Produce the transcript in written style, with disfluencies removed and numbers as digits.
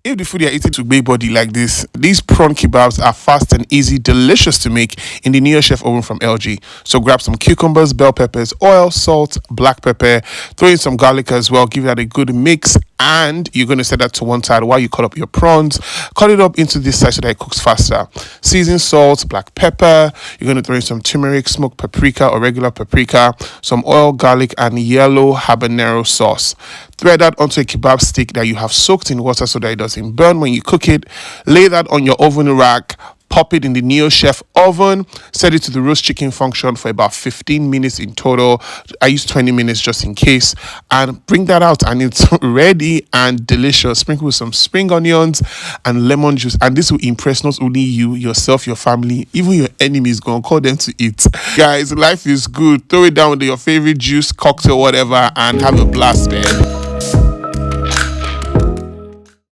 If the food you're eating to big body like this, these prawn kebabs are fast and easy, delicious to make in the NeoChef oven from LG. So grab some cucumbers, bell peppers, oil, salt, black pepper, throw in some garlic as well, give that a good mix, and you're going to set that to one side while you cut up your prawns. Cut it up into this size so that it cooks faster. Season salt, black pepper, you're going to throw in some turmeric, smoked paprika or regular paprika, some oil, garlic, and yellow habanero sauce. Thread that onto a kebab stick that you have soaked in water so that it doesn't burn when you cook it. Lay that on your oven rack. Pop it in the NeoChef oven. Set it to the roast chicken function for about 15 minutes in total. I use 20 minutes just in case. And bring that out and it's ready and delicious. Sprinkle with some spring onions and lemon juice. And this will impress not only you, yourself, your family, even your enemies. Gonna call them to eat. Guys, life is good. Throw it down with your favorite juice, cocktail, whatever, and have a blast, man.